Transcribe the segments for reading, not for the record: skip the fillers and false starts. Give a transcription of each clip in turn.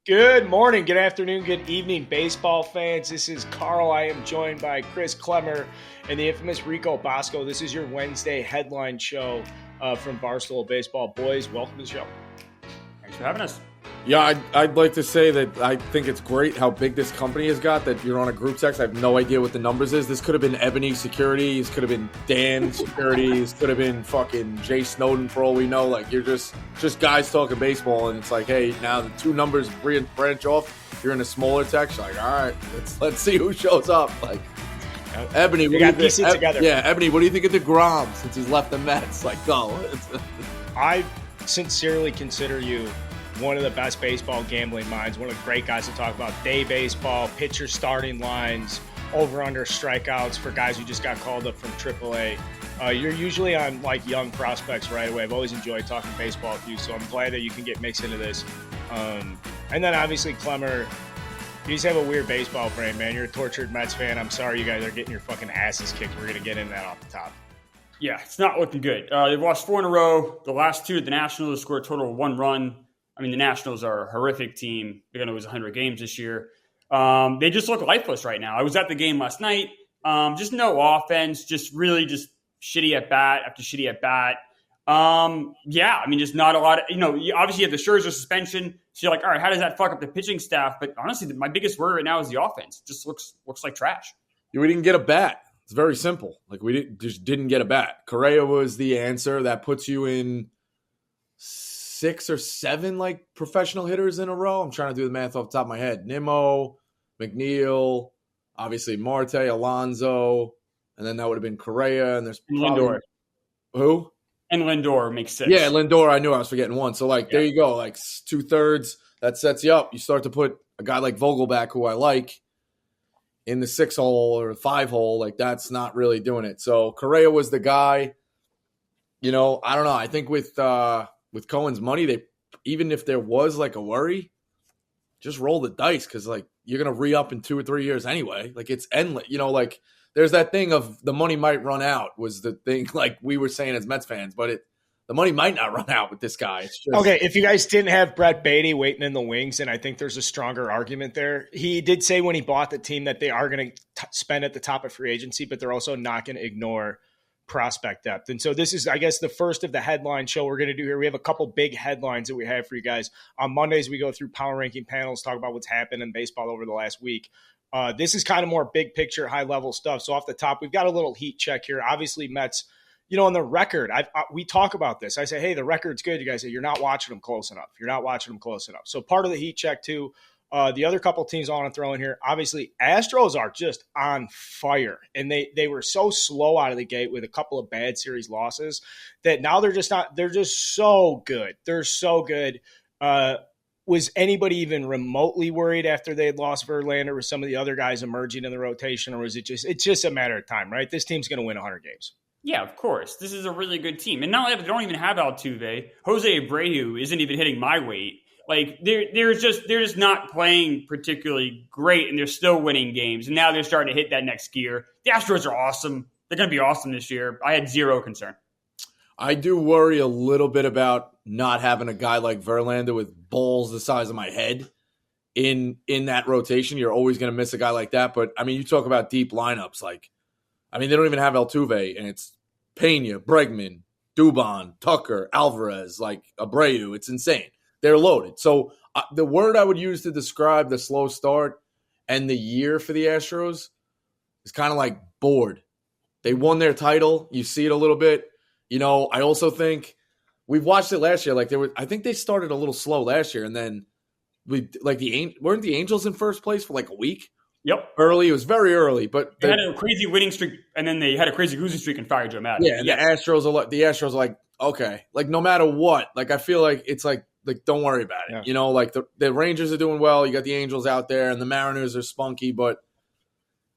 Good morning, good afternoon, good evening, baseball fans. This is Carl. I am joined by Chris Clemmer and the infamous Rico Bosco. This is your Wednesday headline show from Barstool Baseball. Boys, welcome to the show. Thanks for having us. Yeah, I'd like to say that I think it's great how big this company has got, that you're on a group text. I have no idea what the numbers is. This could have been Ebony Securities, could have been Dan Securities, could have been fucking Jay Snowden for all we know. Like, you're just guys talking baseball, and it's like, hey, now the two numbers branch off. You're in a smaller text. You're like, all right, let's see who shows up. Like, Ebony, we got pieces together. Yeah, Ebony, what do you think of DeGrom since he's left the Mets? Like, go. I sincerely consider you one of the best baseball gambling minds, one of the great guys to talk about day baseball, pitcher starting lines, over-under strikeouts for guys who just got called up from AAA. You're usually on like young prospects right away. I've always enjoyed talking baseball with you, so I'm glad that you can get mixed into this. And then obviously Clemmer, you just have a weird baseball brain, man. You're a tortured Mets fan. I'm sorry you guys are getting your fucking asses kicked. We're going to get into that off the top. Yeah, it's not looking good. They've lost 4 in a row. The last 2 at the Nationals scored a total of 1 run. I mean, the Nationals are a horrific team. They're going to lose 100 games this year. They just look lifeless right now. I was at the game last night. Just no offense, just really just shitty at bat after shitty at bat. Yeah, I mean, just not a lot of, obviously you have the Scherzer suspension. So you're like, all right, how does that fuck up the pitching staff? But honestly, my biggest worry right now is the offense. It just looks like trash. We didn't get a bat. It's very simple. Like, we didn't get a bat. Correa was the answer. That puts you in 6 or 7 like professional hitters in a row. I'm trying to do the math off the top of my head. Nimmo, McNeil, obviously Marte, Alonso, and then that would have been Correa. And there's Lindor. Who? And Lindor makes 6. Yeah, Lindor. I knew I was forgetting one. So There you go. Like 2/3. That sets you up. You start to put a guy like Vogelback, who I like, in the 6 hole or 5 hole. Like, that's not really doing it. So Correa was the guy. I don't know. I think with Cohen's money, even if there was like a worry, just roll the dice, because like you're gonna re-up in 2 or 3 years anyway. Like, it's endless. Like there's that thing of the money might run out, was the thing like we were saying as Mets fans, but the money might not run out with this guy. It's just, okay, if you guys didn't have Brett Beatty waiting in the wings, and I think there's a stronger argument there. He did say when he bought the team that they are going to spend at the top of free agency, but they're also not going to ignore prospect depth. And so this is, I guess, the first of the headline show we're going to do here. We have a couple big headlines that we have for you guys. On Mondays, we go through power ranking panels, talk about what's happened in baseball over the last week. This is kind of more big picture, high level stuff. So off the top, we've got a little heat check here. Obviously, Mets, on the record, we talk about this. I say, hey, the record's good. You guys say, you're not watching them close enough. You're not watching them close enough. So part of the heat check too. The other couple teams I want to throw in here, obviously, Astros are just on fire. And they were so slow out of the gate with a couple of bad series losses that now they're just so good. They're so good. Was anybody even remotely worried after they had lost Verlander with some of the other guys emerging in the rotation? Or was it's just a matter of time, right? This team's going to win 100 games. Yeah, of course. This is a really good team. And not only that, they don't even have Altuve. Jose Abreu isn't even hitting my weight. Like, they're just not playing particularly great, and they're still winning games. And now they're starting to hit that next gear. The Astros are awesome. They're going to be awesome this year. I had zero concern. I do worry a little bit about not having a guy like Verlander with balls the size of my head in that rotation. You're always going to miss a guy like that. But, I mean, you talk about deep lineups. Like, I mean, they don't even have Altuve, and it's Pena, Bregman, Dubon, Tucker, Alvarez, like Abreu. It's insane. They're loaded. So the word I would use to describe the slow start and the year for the Astros is kind of like bored. They won their title. You see it a little bit. I also think we've watched it last year. Like, I think they started a little slow last year, and then weren't the Angels in first place for like a week? Yep. Early. It was very early, but they had a crazy winning streak, and then they had a crazy losing streak and fired Joe Madden. Yeah, and yes. The Astros are like, okay, like no matter what, like I feel like it's like don't worry about it. Yeah. Like the Rangers are doing well. You got the Angels out there, and the Mariners are spunky, but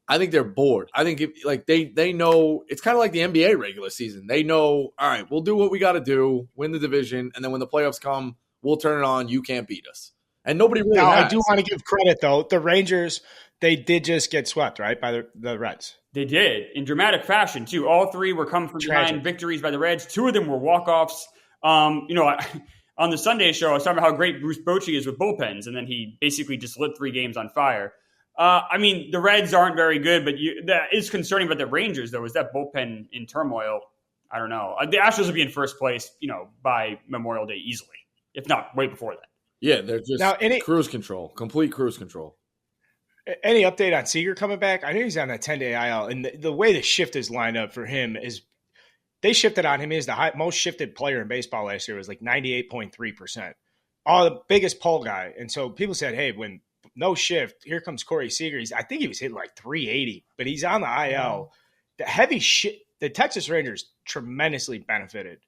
I think they're bored. I think they know it's kind of like the NBA regular season. They know, all right, we'll do what we got to do, win the division, and then when the playoffs come, we'll turn it on. You can't beat us, and nobody really. Now, has. I do want to give credit though. The Rangers, they did just get swept, right, by the Reds. They did in dramatic fashion too. All three were coming from behind victories by the Reds. 2 of them were walk-offs. on the Sunday show, I was talking about how great Bruce Bochy is with bullpens, and then he basically just lit 3 games on fire. I mean, the Reds aren't very good, but that is concerning about the Rangers, though, is that bullpen in turmoil. I don't know. The Astros will be in first place, by Memorial Day easily, if not way before that. Yeah, they're just cruise control, complete cruise control. Any update on Seager coming back? I know he's on that 10-day IL, and the way the shift is lined up for him is they shifted on him. He is the most shifted player in baseball last year. It was like 98.3%. The biggest pull guy. And so people said, hey, when no shift, here comes Corey Seager. I think he was hitting like 380, but he's on the IL. The heavy shit. The Texas Rangers tremendously benefited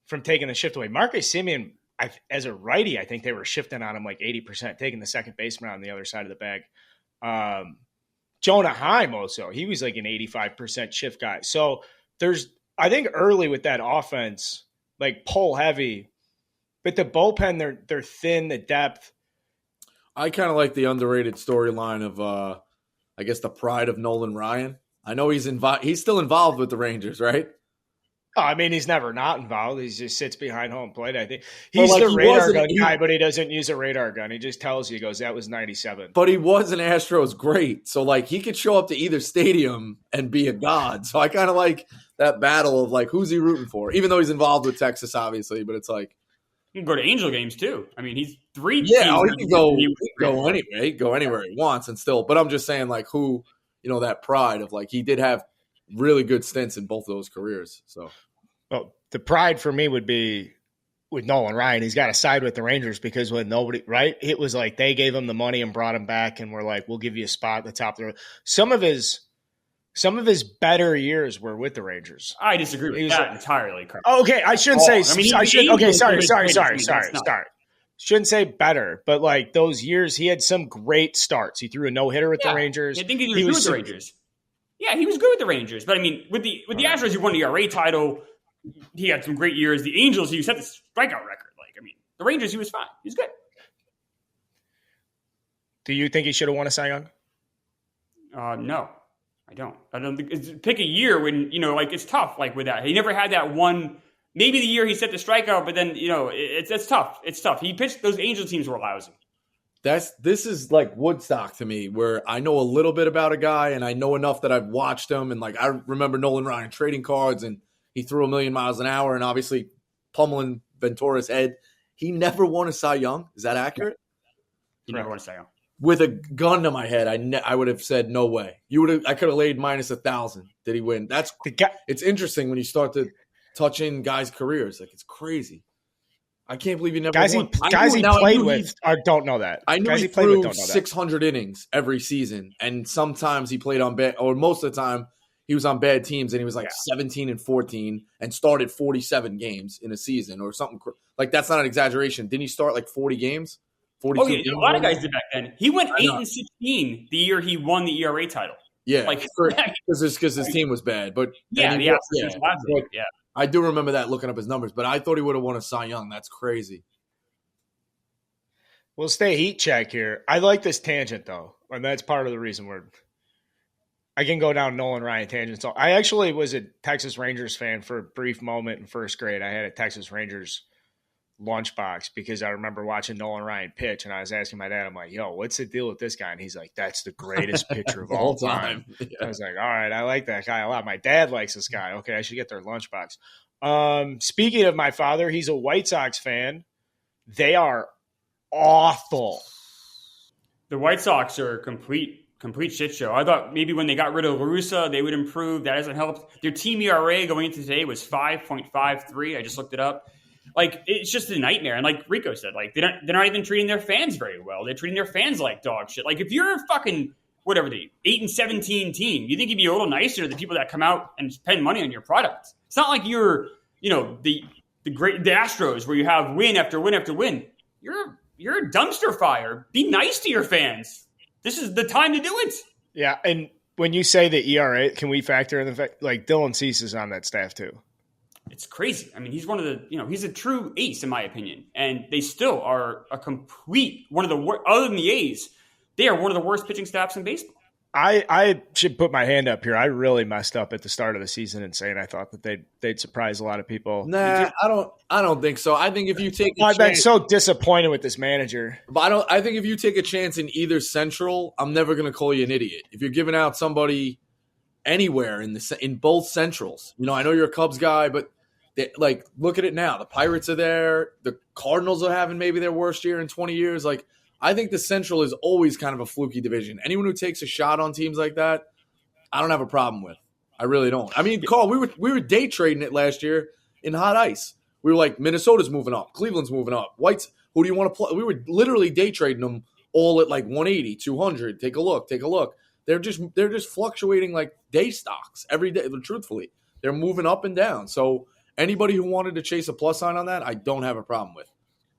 from taking the shift away. Marcus Semien, as a righty, I think they were shifting on him like 80%, taking the second baseman on the other side of the bag. Jonah Heim also, he was like an 85% shift guy. So I think early with that offense, like pull heavy, but the bullpen, they're thin, the depth. I kind of like the underrated storyline of, I guess, the pride of Nolan Ryan. I know he's still involved with the Rangers, right? Oh, I mean, he's never not involved. He just sits behind home plate. I think he's the radar gun guy, but he doesn't use a radar gun. He just tells you, he goes, that was 97. But he was an Astros great. So, he could show up to either stadium and be a god. So I kind of like that battle of, who's he rooting for? Even though he's involved with Texas, obviously. But it's like. He can go to Angel games, too. I mean, he's 3 Yeah, he can go anywhere. He can go anywhere he wants and still. But I'm just saying, who, that pride of, he did have really good stints in both of those careers. So, well, the pride for me would be with Nolan Ryan. He's got to side with the Rangers because when nobody, right? It was like they gave him the money and brought him back, and we're like, we'll give you a spot at the top of the road. Some of his better years were with the Rangers. I disagree with that entirely. Okay, I shouldn't say. I should. Okay, sorry. Shouldn't say better, but those years, he had some great starts. He threw a no-hitter with the Rangers. I think he was good with the Rangers. Yeah, he was good with the Rangers. But, I mean, with the Astros, he won the ERA title. He had some great years. The Angels, he set the strikeout record. The Rangers, he was fine. He was good. Do you think he should have won a Cy Young? No, I don't. I don't think pick a year when, it's tough, with that. He never had that one. Maybe the year he set the strikeout, but then, it's tough. It's tough. He pitched, those Angel teams were lousy. This is like Woodstock to me, where I know a little bit about a guy and I know enough that I've watched him. And I remember Nolan Ryan trading cards and he threw 1,000,000 miles an hour and obviously pummeling Ventura's head. He never won a Cy Young. Is that accurate? He never won a Cy Young. With a gun to my head, I would have said no way. I could have laid minus 1,000. Did he win? It's interesting when you start to touch in guys' careers. It's crazy. I can't believe he never won. Guys he played with don't know that. I knew he threw 600 innings every season, and sometimes he played on bad, or most of the time he was on bad teams, and he was 17-14 and started 47 games in a season or something. That's not an exaggeration. Didn't he start 40 games? 42 games? A lot of guys did back then. He went 8-16 the year he won the ERA title. Yeah, because his team was bad. But I do remember that looking up his numbers. But I thought he would have won a Cy Young. That's crazy. We'll stay heat check here. I like this tangent though, and that's part of the reason I can go down Nolan Ryan tangents. So I actually was a Texas Rangers fan for a brief moment in first grade. I had a Texas Rangers lunchbox because I remember watching Nolan Ryan pitch, and I was asking my dad, I'm like, yo, what's the deal with this guy? And he's like, that's the greatest pitcher of all time. Yeah. I was like, all right, I like that guy a lot. My dad likes this guy. Okay, I should get their lunchbox. Speaking of my father, he's a White Sox fan. They are awful. The White Sox are a complete shit show. I thought maybe when they got rid of La Russa, they would improve. That hasn't helped. Their team ERA going into today was 5.53. I just looked it up. It's just a nightmare. And like Rico said, they're not even treating their fans very well. They're treating their fans like dog shit. If you're a fucking, 8-17 team, you think you'd be a little nicer to the people that come out and spend money on your product. It's not like you're, the Astros where you have win after win after win. You're a dumpster fire. Be nice to your fans. This is the time to do it. Yeah, and when you say the ERA, can we factor in the fact Dylan Cease is on that staff too? It's crazy. I mean, he's one of the, he's a true ace in my opinion, and they still are a complete one of the other than the A's, they are one of the worst pitching staffs in baseball. I should put my hand up here. I really messed up at the start of the season in saying I thought that they'd surprise a lot of people. Nah, I don't think so. I think if you take I've been so disappointed with this manager. But I think if you take a chance in either Central, I'm never going to call you an idiot. If you're giving out somebody anywhere in both Centrals, I know you're a Cubs guy, but look at it now. The Pirates are there. The Cardinals are having maybe their worst year in 20 years. I think the Central is always kind of a fluky division. Anyone who takes a shot on teams like that, I don't have a problem with. I really don't. I mean, Carl, we were day trading it last year in hot ice. We were like, Minnesota's moving up, Cleveland's moving up. White's, who do you want to play? We were literally day trading them all at 180, 200. Take a look. They're just fluctuating like day stocks every day. Truthfully, they're moving up and down. So anybody who wanted to chase a plus sign on that, I don't have a problem with.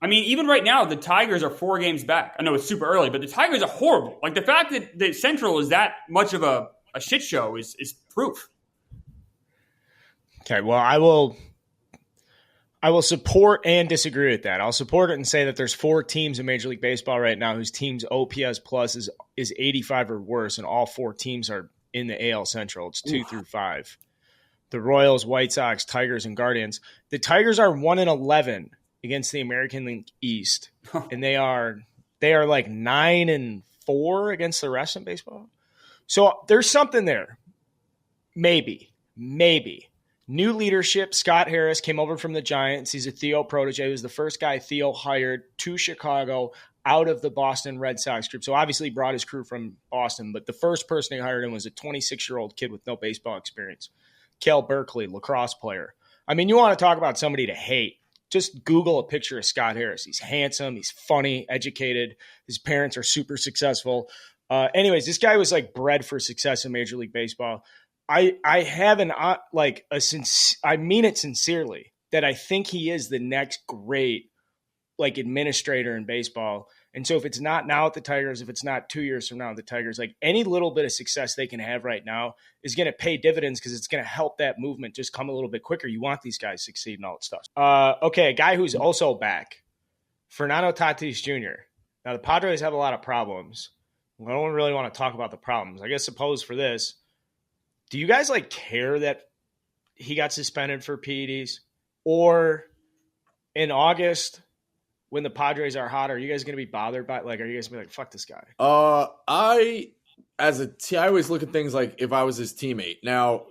I mean, even right now, the Tigers are 4 games back. I know it's super early, but the Tigers are horrible. The fact that the Central is that much of a shit show is proof. Okay, well, I will support and disagree with that. I'll support it and say that there's 4 teams in Major League Baseball right now whose team's OPS plus is 85 or worse, and all 4 teams are in the AL Central. It's 2 through 5. The Royals, White Sox, Tigers, and Guardians. The Tigers are 1-11 against the American League East, and they are 9-4 against the rest in baseball. So there's something there. Maybe. New leadership. Scott Harris came over from the Giants. He's a Theo protege. He was the first guy Theo hired to Chicago out of the Boston Red Sox group. So obviously he brought his crew from Boston, but the first person he hired him was a 26-year-old kid with no baseball experience. Cal Berkeley, lacrosse player. I mean, you want to talk about somebody to hate. Just Google a picture of Scott Harris. He's handsome. He's funny, educated. His parents are super successful. Anyways, this guy was bred for success in Major League Baseball. I have I mean it sincerely that I think he is the next great administrator in baseball. And so if it's not now at the Tigers, if it's not 2 years from now at the Tigers, any little bit of success they can have right now is going to pay dividends because it's going to help that movement just come a little bit quicker. You want these guys to succeed and all that stuff. Okay, a guy who's also back, Fernando Tatis Jr. Now, the Padres have a lot of problems. I don't really want to talk about the problems. I guess suppose for this, do you guys care that he got suspended for PEDs? Or in August – when the Padres are hot, are you guys going to be bothered by are you guys going to be fuck this guy? I always look at things if I was his teammate. Now,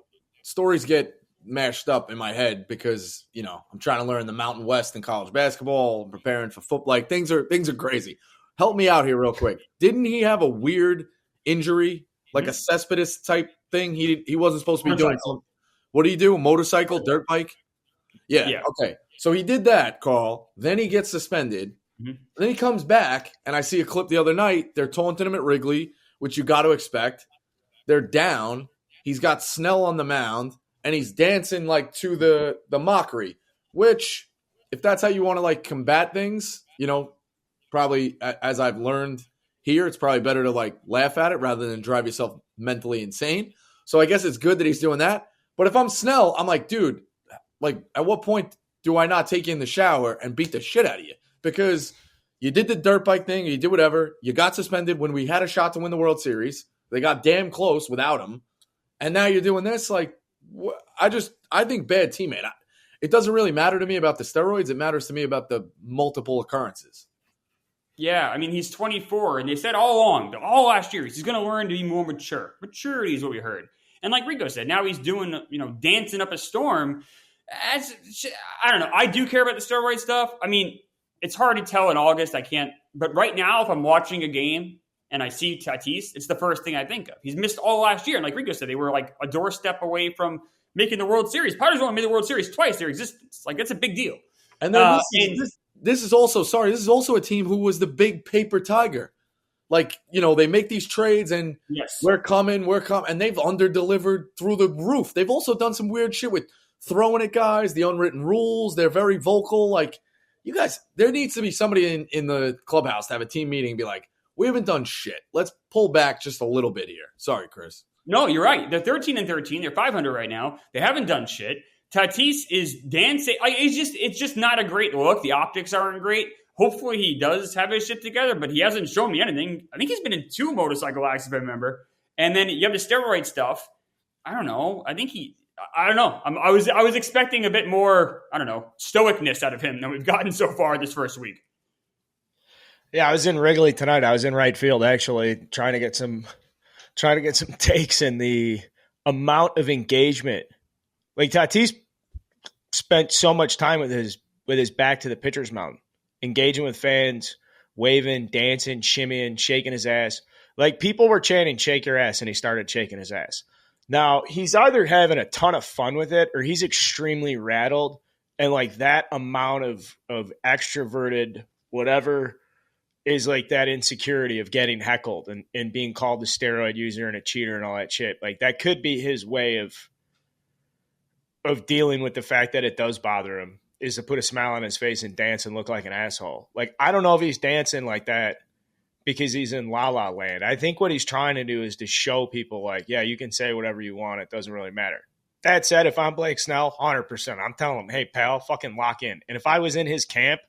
stories get mashed up in my head because, I'm trying to learn the Mountain West in college basketball, preparing for football. Things are crazy. Help me out here real quick. Didn't he have a weird injury, a Cespedes type thing? He wasn't supposed to be doing something. What did he do? A motorcycle, dirt bike? Yeah. Okay. So he did that, Carl. Then he gets suspended. Mm-hmm. Then he comes back, and I see a clip the other night. They're taunting him at Wrigley, which you got to expect. They're down. He's got Snell on the mound, and he's dancing to the mockery, which, if that's how you want to combat things, probably as I've learned here, it's probably better to laugh at it rather than drive yourself mentally insane. So I guess it's good that he's doing that. But if I'm Snell, I'm dude, at what point do I not take you in the shower and beat the shit out of you? Because you did the dirt bike thing, you did whatever. You got suspended when we had a shot to win the World Series. They got damn close without him. And now you're doing this? I think bad teammate. It doesn't really matter to me about the steroids. It matters to me about the multiple occurrences. Yeah, I mean, he's 24, and they said all last year, he's going to learn to be more mature. Maturity is what we heard. And like Rico said, now he's doing, dancing up a storm. I don't know. I do care about the steroid stuff. I mean, it's hard to tell in August. I can't. But right now, if I'm watching a game and I see Tatis, it's the first thing I think of. He's missed all last year. And like Rico said, they were a doorstep away from making the World Series. Padres only made the World Series twice their existence. That's a big deal. And then this is also a team who was the big paper tiger. They make these trades and yes, we're coming. And they've under-delivered through the roof. They've also done some weird shit with throwing at guys, the unwritten rules. They're very vocal. You guys, there needs to be somebody in the clubhouse to have a team meeting and be we haven't done shit. Let's pull back just a little bit here. Sorry, Chris. No, you're right. They're 13-13. They're 500 right now. They haven't done shit. Tatis is dancing. It's just not a great look. The optics aren't great. Hopefully he does have his shit together, but he hasn't shown me anything. I think he's been in 2 motorcycle accidents, if I remember. And then you have the steroid stuff. I don't know. I don't know. I was expecting a bit more, I don't know, stoicness out of him than we've gotten so far this first week. Yeah, I was in Wrigley tonight. I was in right field actually, trying to get some takes, and the amount of engagement. Like Tatis spent so much time with his back to the pitcher's mound, engaging with fans, waving, dancing, shimmying, shaking his ass. Like people were chanting, "Shake your ass," and he started shaking his ass. Now, he's either having a ton of fun with it or he's extremely rattled. And like that amount of extroverted whatever is like that insecurity of getting heckled and being called a steroid user and a cheater and all that shit. Like that could be his way of dealing with the fact that it does bother him, is to put a smile on his face and dance and look like an asshole. Like, I don't know if he's dancing like that because he's in La La Land. I think what he's trying to do is to show people like, yeah, you can say whatever you want. It doesn't really matter. That said, if I'm Blake Snell, 100%, I'm telling him, hey, pal, fucking lock in. And if I was in his camp,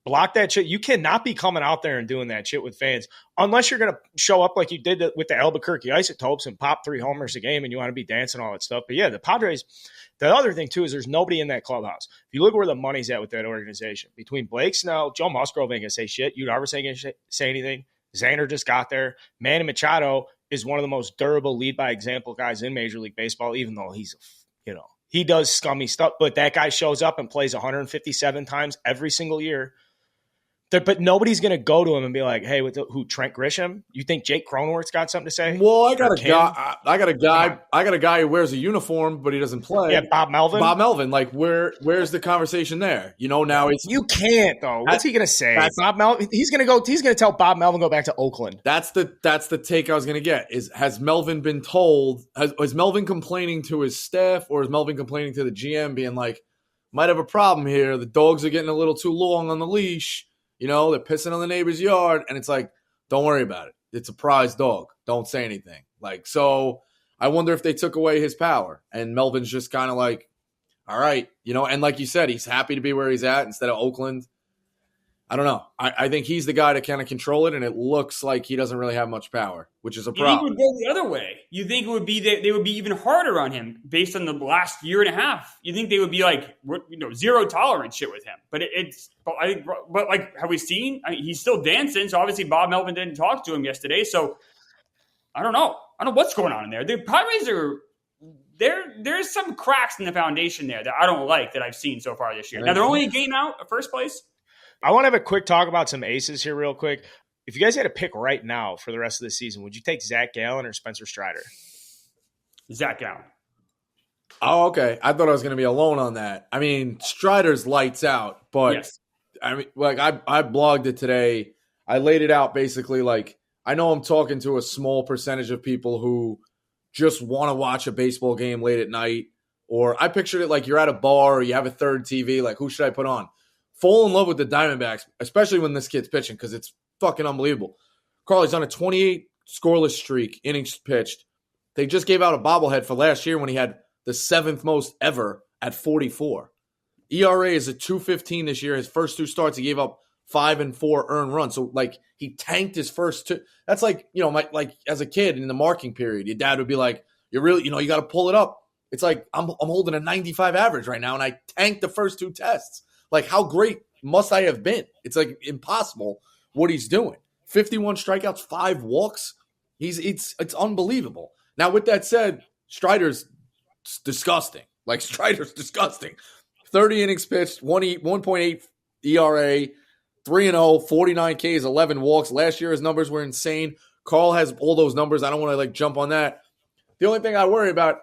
block that shit. You cannot be coming out there and doing that shit with fans unless you're going to show up like you did with the Albuquerque Isotopes and pop 3 homers a game and you want to be dancing, all that stuff. But yeah, the Padres, the other thing too is there's nobody in that clubhouse. If you look where the money's at with that organization, between Blake Snell, Joe Musgrove ain't going to say shit. Yu Darvish ain't going to say anything. Xander just got there. Manny Machado is one of the most durable lead by example guys in Major League Baseball, even though he's, he does scummy stuff, but that guy shows up and plays 157 times every single year. But nobody's going to go to him and be like, "Hey, who? Trent Grisham? You think Jake Cronenworth's got something to say?" Well, I got a guy who wears a uniform, but he doesn't play. Yeah, Bob Melvin. Like, where's the conversation there? Now it's you can't though. What's he going to say? Bob Melvin. He's going to tell Bob Melvin go back to Oakland. That's the take I was going to get. Has Melvin been told? Is Melvin complaining to his staff, or is Melvin complaining to the GM, being like, "Might have a problem here. The dogs are getting a little too long on the leash. They're pissing on the neighbor's yard," and it's like, don't worry about it. It's a prize dog. Don't say anything. Like, so I wonder if they took away his power, and Melvin's just kind of like, all right, and like you said, he's happy to be where he's at instead of Oakland. I don't know. I think he's the guy to kind of control it, and it looks like he doesn't really have much power, which is a problem. You think it would go the other way? You think it would be that they would be even harder on him based on the last year and a half? You think they would be like, zero tolerance shit with him? But have we seen? I mean, he's still dancing, so obviously Bob Melvin didn't talk to him yesterday. So I don't know. I don't know what's going on in there. The Padres are there's some cracks in the foundation there that I don't like that I've seen so far this year. Now they're only a game out of first place. I want to have a quick talk about some aces here real quick. If you guys had to pick right now for the rest of the season, would you take Zach Gallen or Spencer Strider? Zach Gallen. Oh, okay. I thought I was going to be alone on that. I mean, Strider's lights out, but yes. I mean, like I blogged it today. I laid it out basically like, I know I'm talking to a small percentage of people who just want to watch a baseball game late at night, or I pictured it like you're at a bar or you have a third TV, like who should I put on? Fall in love with the Diamondbacks, especially when this kid's pitching, because it's fucking unbelievable. Carly's on a 28 scoreless streak, innings pitched. They just gave out a bobblehead for last year when he had the 7th most ever at 44. ERA is a 2.15 this year. His first 2 starts, he gave up 5 and 4 earned runs. So, like, he tanked his first 2. That's like, like as a kid in the marking period, your dad would be like, you got to pull it up. It's like, I'm holding a 95 average right now, and I tanked the first 2 tests. Like, how great must I have been? It's like impossible what he's doing. 51 strikeouts, 5 walks. It's unbelievable. Now, with that said, Strider's disgusting. Like, Strider's disgusting. 30 innings pitched, 1.8 ERA, 3-0, 49 Ks, 11 walks. Last year, his numbers were insane. Carl has all those numbers. I don't want to, jump on that. The only thing I worry about,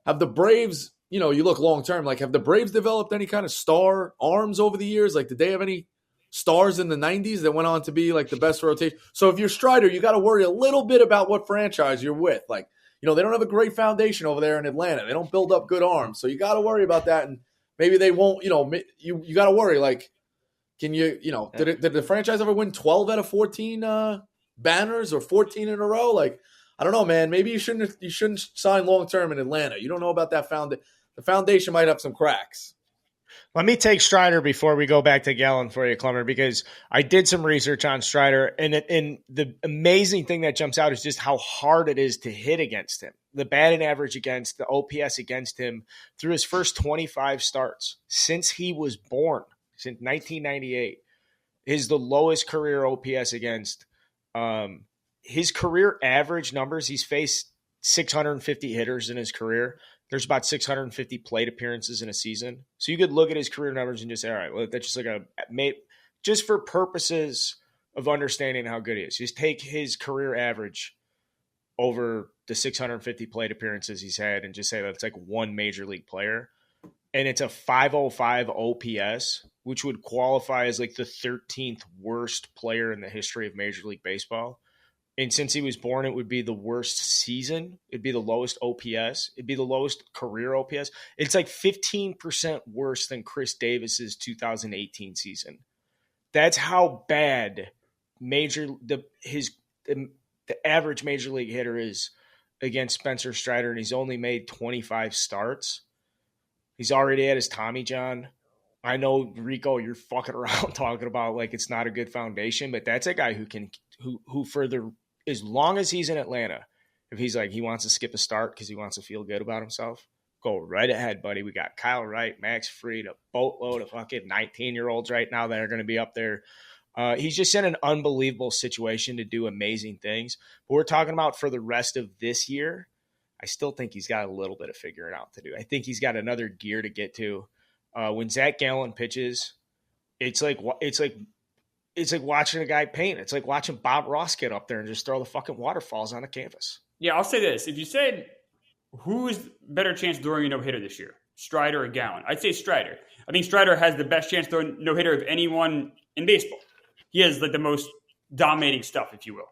have the Braves, you look long-term, have the Braves developed any kind of star arms over the years? Like, did they have any stars in the 90s that went on to be, the best rotation? So if you're Strider, you got to worry a little bit about what franchise you're with. They don't have a great foundation over there in Atlanta. They don't build up good arms. So you got to worry about that. And maybe they won't, you got to worry, can you, did the franchise ever win 12 out of 14 banners or 14 in a row? I don't know, man. Maybe you shouldn't sign long-term in Atlanta. You don't know about that foundation. The foundation might have some cracks. Let me take Strider before we go back to Gallen for you, Clemmer, because I did some research on Strider, and the amazing thing that jumps out is just how hard it is to hit against him. The batting average against, the OPS against him through his first 25 starts since he was born, since 1998, is the lowest career OPS against. His career average numbers, he's faced 650 hitters in his career. There's about 650 plate appearances in a season. So you could look at his career numbers and just say, all right, well, that's just just for purposes of understanding how good he is. Just take his career average over the 650 plate appearances he's had and just say that's like one major league player. And it's a 505 OPS, which would qualify as like the 13th worst player in the history of Major League Baseball. And since he was born, it would be the worst season. It'd be the lowest OPS. It'd be the lowest career OPS. It's like 15% worse than Chris Davis's 2018 season. That's how bad the average major league hitter is against Spencer Strider, and he's only made 25 starts. He's already had his Tommy John. I know, Rico, you're fucking around talking about like it's not a good foundation, but that's a guy who further, as long as he's in Atlanta, if he's like he wants to skip a start because he wants to feel good about himself, go right ahead, buddy. We got Kyle Wright, Max Fried, a boatload of fucking 19-year-olds right now that are going to be up there. He's just in an unbelievable situation to do amazing things. But we're talking about for the rest of this year, I still think he's got a little bit of figuring out to do. I think he's got another gear to get to. When Zach Gallen pitches, it's like watching a guy paint. It's like watching Bob Ross get up there and just throw the fucking waterfalls on the canvas. Yeah, I'll say this. If you said who's better chance of throwing a no-hitter this year, Strider or Gallen, I'd say Strider. I think Strider has the best chance to throw a no-hitter of anyone in baseball. He has like the most dominating stuff, if you will.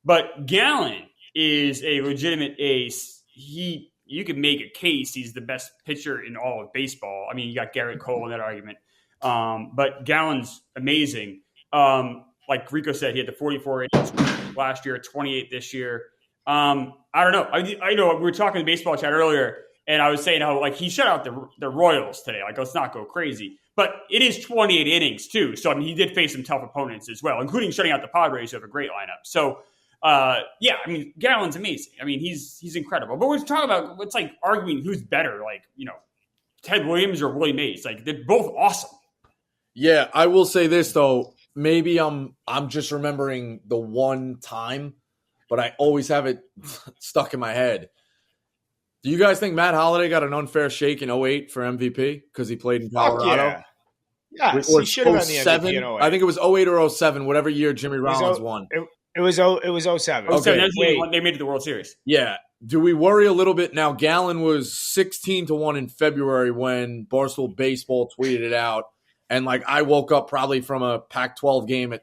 But Gallen is a legitimate ace. You could make a case he's the best pitcher in all of baseball. I mean, you got Garrett Cole in that argument. But Gallen's amazing. Like Rico said, he had the 44 innings last year, 28 this year. I don't know. I know we were talking in baseball chat earlier, and I was saying how like he shut out the Royals today. Like, let's not go crazy. But it is 28 innings too. So I mean, he did face some tough opponents as well, including shutting out the Padres, who have a great lineup. So yeah, I mean, Gallen's amazing. I mean, he's incredible. But we're talking about it's like arguing who's better, like, you know, Ted Williams or Willie Mays. Like, they're both awesome. Yeah, I will say this though. Maybe I'm just remembering the one time, but I always have it stuck in my head. Do you guys think Matt Holliday got an unfair shake in 08 for MVP because he played in Colorado? Yeah, he should have been the MVP in 08. I think it was 08 or 07, whatever year Jimmy Rollins won. It was 07. Okay, they made it to the World Series. Yeah. Do we worry a little bit now? Gallen was 16-1 in February when Barstool Baseball tweeted it out, and like I woke up probably from a Pac-12 game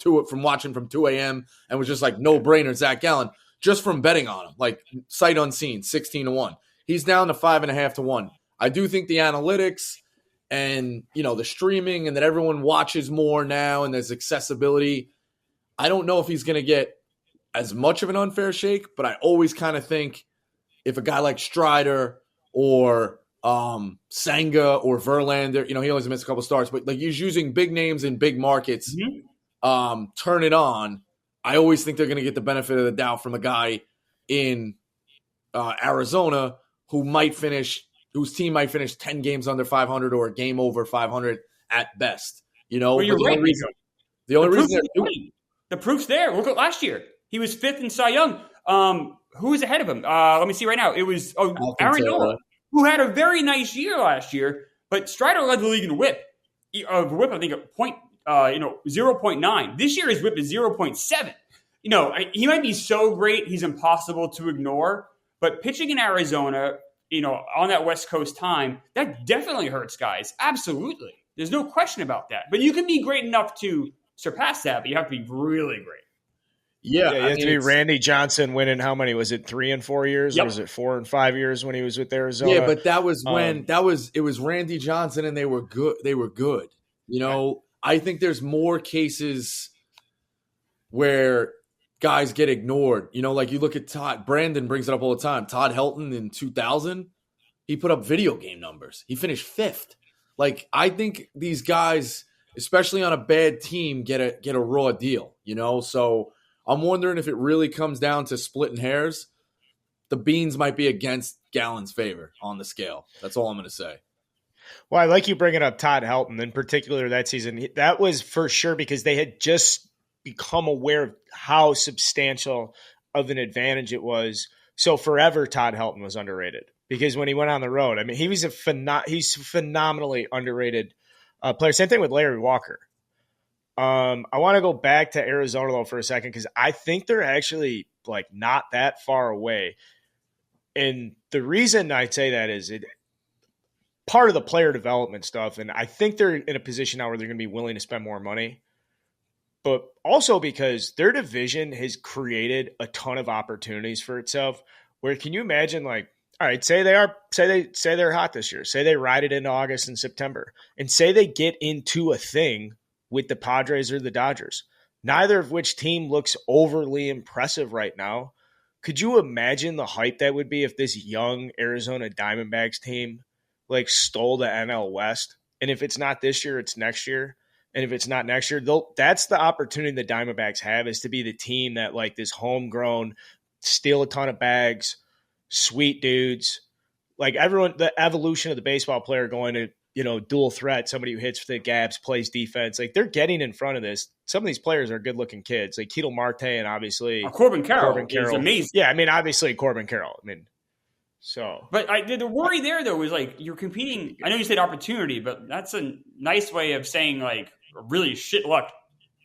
from watching from 2 a.m. and was just like no brainer Zach Gallen just from betting on him, like sight unseen, 16-1. He's down to 5.5-1. I do think the analytics and the streaming and that everyone watches more now and there's accessibility. I don't know if he's going to get as much of an unfair shake, but I always kind of think if a guy like Strider or Senga or Verlander, he only missed a couple starts, but like he's using big names in big markets, turn it on. I always think they're going to get the benefit of the doubt from a guy in Arizona whose team might finish 10 games under 500 or a game over 500 at best. Well, you're right. The only reason the proof's there. Look at last year. He was fifth in Cy Young. Who was ahead of him? Let me see right now. It was Aaron Nola, who had a very nice year last year, but Strider led the league in whip. Whip, I think, 0.9. This year his whip is 0.7. He might be so great he's impossible to ignore, but pitching in Arizona, on that West Coast time, that definitely hurts guys. Absolutely. There's no question about that. But you can be great enough to surpass that, but you have to be really great. Yeah, you have to be Randy Johnson winning how many? Was it 3 and 4 years? Yep. Or was it 4 and 5 years when he was with Arizona? Yeah, but that was when it was Randy Johnson and they were good. They were good. I think there's more cases where guys get ignored. Like you look at Todd. Brandon brings it up all the time. Todd Helton in 2000, he put up video game numbers. He finished 5th. Like, I think these guys, especially on a bad team, get a raw deal, So I'm wondering if it really comes down to splitting hairs. The beans might be against Gallen's favor on the scale. That's all I'm going to say. Well, I like you bringing up Todd Helton in particular that season. That was for sure because they had just become aware of how substantial of an advantage it was. So forever, Todd Helton was underrated because when he went on the road, I mean, he's phenomenally underrated player. Same thing with Larry Walker. I want to go back to Arizona though for a second because I think they're actually like not that far away. And the reason I say that is part of the player development stuff. And I think they're in a position now where they're going to be willing to spend more money, but also because their division has created a ton of opportunities for itself. Where can you imagine, like, all right, say they're hot this year, say they ride it into August and September, and say they get into a thing with the Padres or the Dodgers, neither of which team looks overly impressive right now. Could you imagine the hype that would be if this young Arizona Diamondbacks team like stole the NL West? And if it's not this year, it's next year. And if it's not next year, that's the opportunity the Diamondbacks have, is to be the team that like this homegrown, steal a ton of bags, sweet dudes, like everyone, the evolution of the baseball player going to, dual threat, somebody who hits the gaps, plays defense. Like they're getting in front of this. Some of these players are good looking kids, like Ketel Marte and obviously Corbin Carroll is amazing. Yeah, I mean, obviously Corbin Carroll. But the worry there though is like you're competing. I know you said opportunity, but that's a nice way of saying like really shit luck.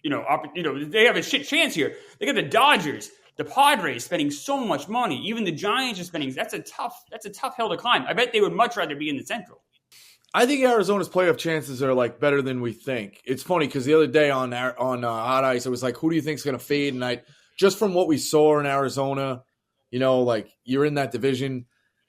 They have a shit chance here. They got the Dodgers, the Padres spending so much money. Even the Giants are spending. That's a tough hill to climb. I bet they would much rather be in the Central. I think Arizona's playoff chances are like better than we think. It's funny because the other day on Hot Ice, it was like, who do you think is going to fade? And just from what we saw in Arizona, like you're in that division.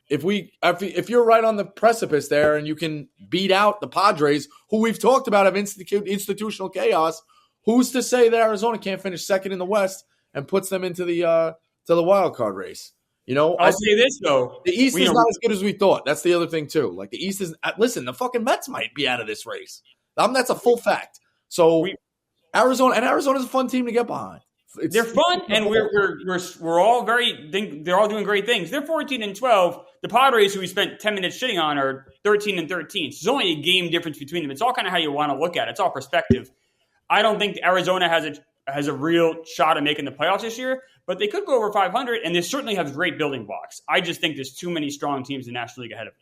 If you're right on the precipice there and you can beat out the Padres, who we've talked about have institutional chaos, who's to say that Arizona can't finish second in the West and puts them into the wild card race? I'll say this though: the East is not as good as we thought. That's the other thing too. Like the East is. Listen, the fucking Mets might be out of this race. That's a full fact. So Arizona's a fun team to get behind. They're fun, and we're all they're all doing great things. They're 14-12. The Padres, who we spent 10 minutes shitting on, are 13-13. So there's only a game difference between them. It's all kind of how you want to look at it. It's all perspective. I don't think Arizona has a real shot at making the playoffs this year, but they could go over 500, and they certainly have great building blocks. I just think there's too many strong teams in the National League ahead of them.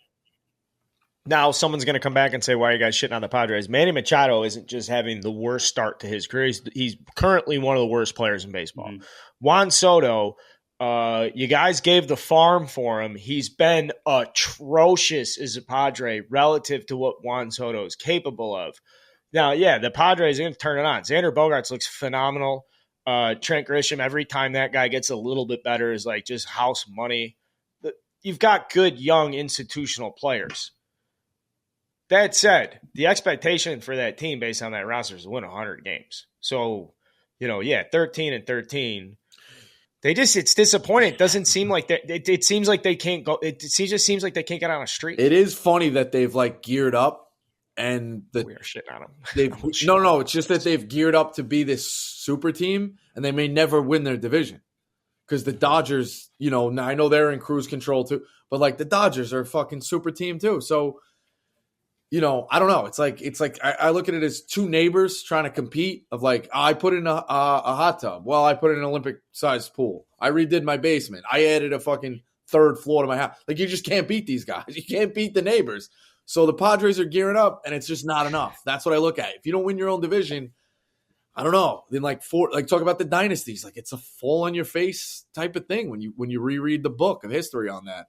Now, someone's going to come back and say, why are you guys shitting on the Padres? Manny Machado isn't just having the worst start to his career. He's currently one of the worst players in baseball. Mm-hmm. Juan Soto, you guys gave the farm for him. He's been atrocious as a Padre relative to what Juan Soto is capable of. Now, yeah, the Padres are going to turn it on. Xander Bogaerts looks phenomenal. Trent Grisham, every time that guy gets a little bit better, is like just house money. You've got good, young, institutional players. That said, the expectation for that team based on that roster is to win 100 games. So, 13-13. It's disappointing. It doesn't seem like that. It seems like they can't go. It just seems like they can't get on a streak. It is funny that they've like geared up and we are shitting on them. It's just that they've geared up to be this super team and they may never win their division because the Dodgers, now I know they're in cruise control too, but like the Dodgers are a fucking super team too. So, I don't know. It's like I look at it as two neighbors trying to compete of like, I put in a hot tub. Well, I put in an Olympic-sized pool. I redid my basement. I added a fucking third floor to my house. Like, you just can't beat these guys. You can't beat the neighbors. So the Padres are gearing up, and it's just not enough. That's what I look at. If you don't win your own division, I don't know. Then talk about the dynasties. Like, it's a fall on your face type of thing when you reread the book of history on that.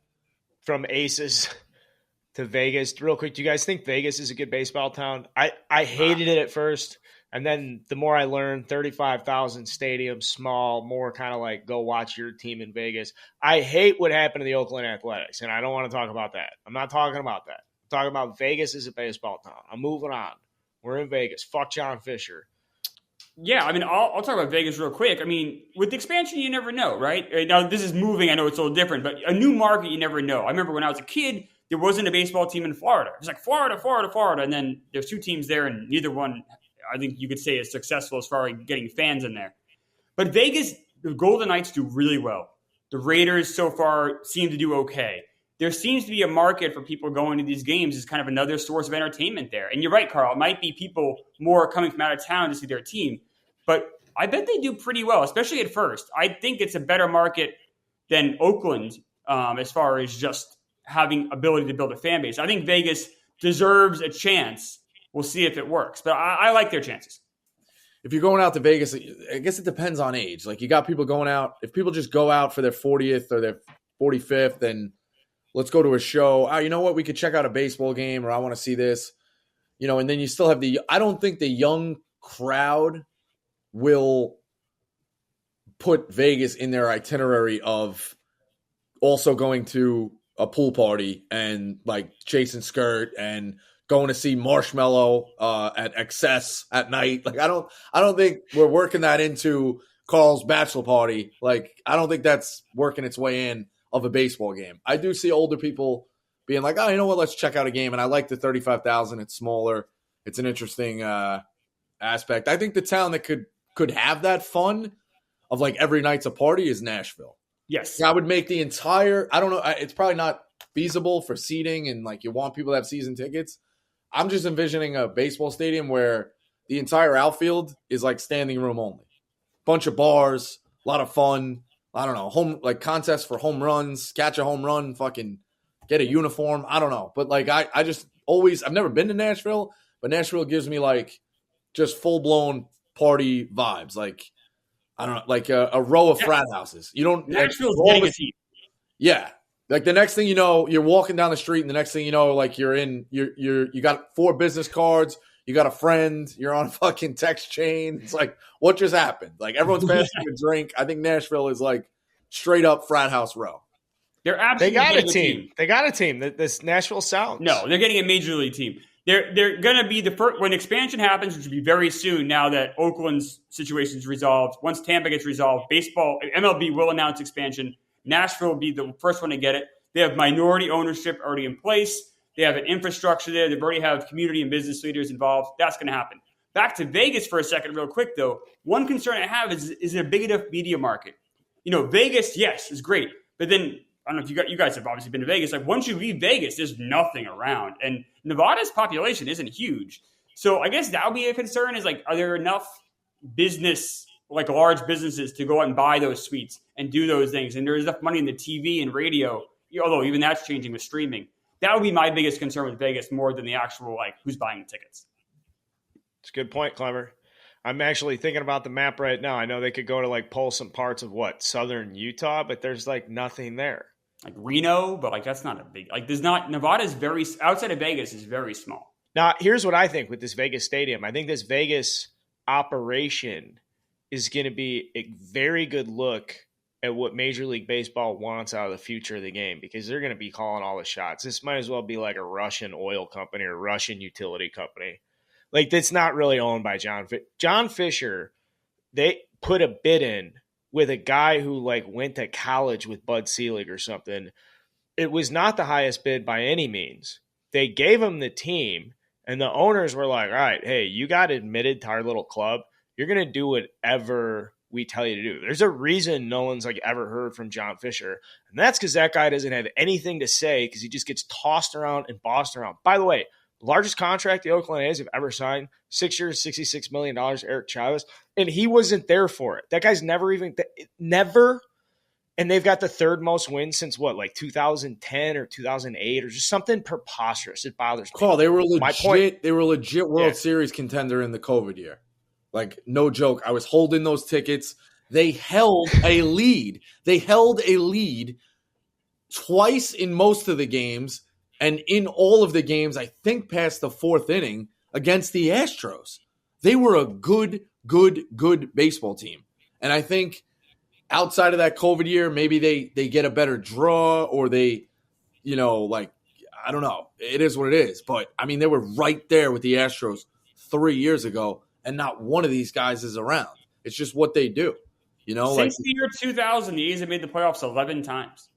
From aces to Vegas. Real quick, do you guys think Vegas is a good baseball town? I hated it at first, and then the more I learned, 35,000 stadium, small, more kind of like go watch your team in Vegas. I hate what happened to the Oakland Athletics, and I don't want to talk about that. I'm not talking about that. I'm talking about Vegas is a baseball town. I'm moving on. We're in Vegas. Fuck John Fisher. Yeah, I mean, I'll talk about Vegas real quick. I mean, with the expansion, you never know, right? Now, this is moving. I know it's a little different, but a new market, you never know. I remember when I was a kid, there wasn't a baseball team in Florida. It's like Florida, Florida, Florida. And then there's 2 teams there, and neither one, I think you could say, is successful as far as getting fans in there. But Vegas, the Golden Knights do really well. The Raiders so far seem to do okay. There seems to be a market for people going to these games as kind of another source of entertainment there. And you're right, Carl. It might be people more coming from out of town to see their team. But I bet they do pretty well, especially at first. I think it's a better market than Oakland as far as just having ability to build a fan base. I think Vegas deserves a chance. We'll see if it works. But I like their chances. If you're going out to Vegas, I guess it depends on age. Like, you got people going out. If people just go out for their 40th or their 45th, then let's go to a show. Oh, you know what? We could check out a baseball game, or I want to see this. You know, and then you still have I don't think the young crowd will put Vegas in their itinerary of also going to a pool party and like chasing skirt and going to see Marshmello at Excess at night. Like, I don't think we're working that into Carl's bachelor party. Like, I don't think that's working its way in of a baseball game. I do see older people being like, oh, you know what? Let's check out a game. And I like the 35,000. It's smaller. It's an interesting aspect. I think the town that could have that fun of like every night's a party is Nashville. Yes. I would make the entire, I don't know, it's probably not feasible for seating and like you want people to have season tickets. I'm just envisioning a baseball stadium where the entire outfield is like standing room only. Bunch of bars, a lot of fun. I don't know, contests for home runs, catch a home run, fucking get a uniform. I don't know. But like I just always, I've never been to Nashville, but Nashville gives me like just full-blown party vibes. Like, I don't know, like a row of frat houses. You don't Nashville's getting a team. Yeah. Like the next thing you know, you're walking down the street, and the next thing you know, like you got 4 business cards, you got a friend, you're on a fucking text chain. It's like, what just happened? Like, everyone's passing a drink. I think Nashville is like straight up frat house row. They're absolutely They got a team. They got a team. This Nashville Sounds. No, they're getting a major league team. They're going to be the first when expansion happens, which will be very soon. Now that Oakland's situation is resolved, once Tampa gets resolved, MLB will announce expansion. Nashville will be the first one to get it. They have minority ownership already in place. They have an infrastructure there. They already have community and business leaders involved. That's going to happen. Back to Vegas for a second, real quick though. One concern I have is it a big enough media market? You know, Vegas, yes, is great, but then I don't know if you guys have obviously been to Vegas. Like, once you leave Vegas, there's nothing around. And Nevada's population isn't huge. So I guess that would be a concern is like, are there enough business, like large businesses to go out and buy those suites and do those things? And there's enough money in the TV and radio, although even that's changing with streaming. That would be my biggest concern with Vegas more than the actual, like, who's buying the tickets. It's a good point, Clever. I'm actually thinking about the map right now. I know they could go to like pull some parts of southern Utah, but there's like nothing there. Like Reno, but like that's not a big, like there's not, Nevada's very, outside of Vegas is very small. Now, here's what I think with this Vegas stadium. I think this Vegas operation is going to be a very good look at what Major League Baseball wants out of the future of the game, because they're going to be calling all the shots. This might as well be like a Russian oil company or Russian utility company. Like, that's not really owned by John Fisher. They put a bid in with a guy who like went to college with Bud Selig or something. It was not the highest bid by any means. They gave him the team, and the owners were like, all right, hey, you got admitted to our little club. You're going to do whatever we tell you to do. There's a reason no one's like ever heard from John Fisher. And that's because that guy doesn't have anything to say, because he just gets tossed around and bossed around. By the way, largest contract the Oakland A's have ever signed, 6 years, $66 million, Eric Chavez, and he wasn't there for it. That guy's never. And they've got the third most wins since what, like 2010 or 2008 or just something preposterous. It bothers me. Carl, they were legit. They were legit World Series contender in the COVID year. Like, no joke. I was holding those tickets. They held a lead. They held a lead twice in most of the games. And in all of the games, I think past the 4th inning against the Astros. They were a good baseball team. And I think outside of that COVID year, maybe they get a better draw, or they, I don't know. It is what it is. But, I mean, they were right there with the Astros 3 years ago, and not one of these guys is around. It's just what they do. Since the year 2000, the A's have made the playoffs 11 times.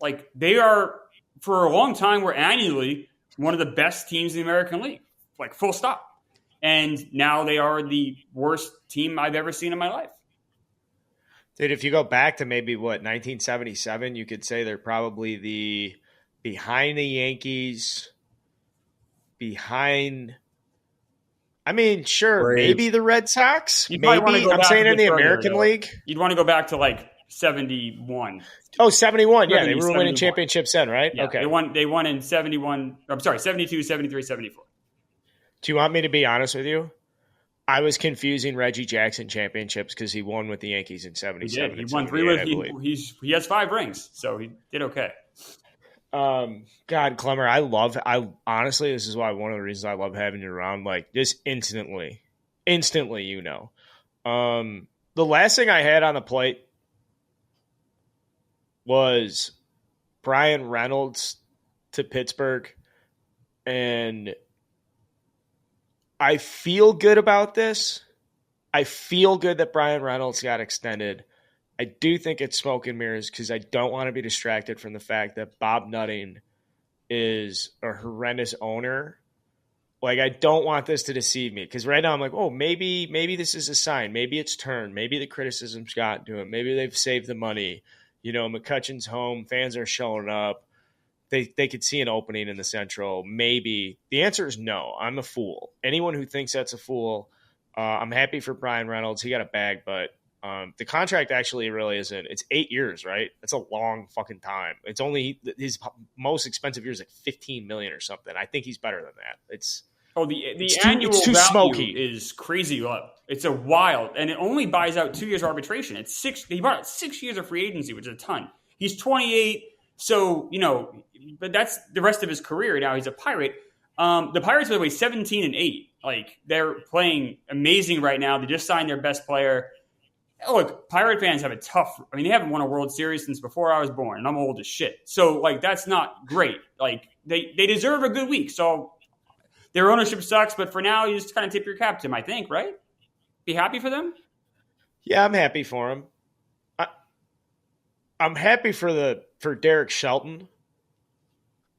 Like, they are for a long time were annually one of the best teams in the American League, like full stop. And now they are the worst team I've ever seen in my life. Dude, if you go back to maybe 1977, you could say they're probably behind the Yankees, behind. I mean, sure, Braves. maybe the Red Sox. You'd Maybe probably wanna go I'm back saying a in bit the further, American though. League. You'd want to go back to like 71. Oh, 71. Yeah, 70, they were winning 71. championships then, right? Yeah, Okay. They won in 71. I'm sorry, 72, 73, 74. Do you want me to be honest with you? I was confusing Reggie Jackson championships because he won with the Yankees in He 77. did. He and won 3 78, with he has 5 rings, so he did okay. God, Clemmer, I honestly, this is why one of the reasons I love having you around, like just instantly, the last thing I had on the plate was Brian Reynolds to Pittsburgh, and I feel good about this. I feel good that Brian Reynolds got extended. I do think it's smoke and mirrors because I don't want to be distracted from the fact that Bob Nutting is a horrendous owner. Like, I don't want this to deceive me because right now I'm like, oh, maybe this is a sign. Maybe it's turned. Maybe the criticism's gotten to him. Maybe they've saved the money. You know, McCutcheon's home. Fans are showing up. They could see an opening in the Central. Maybe. The answer is no. I'm a fool. Anyone who thinks that's a fool, I'm happy for Brian Reynolds. He got a bag, but the contract actually really isn't. It's 8 years, right? That's a long fucking time. It's only his most expensive year is like $15 million or something. I think he's better than that. It's Annual too value smoky. is crazy low. It's a wild, and it only buys out 2 years arbitration. He bought out 6 years of free agency, which is a ton. He's 28, so but that's the rest of his career. Now he's a Pirate. The Pirates, by the way, 17-8. Like, they're playing amazing right now. They just signed their best player. Look, Pirate fans have a tough. I mean, they haven't won a World Series since before I was born, and I'm old as shit. So, like, that's not great. Like, they deserve a good week. So, their ownership sucks, but for now, you just kind of tip your cap to them, I think, right? Be happy for them? Yeah, I'm happy for him. I'm happy for Derek Shelton.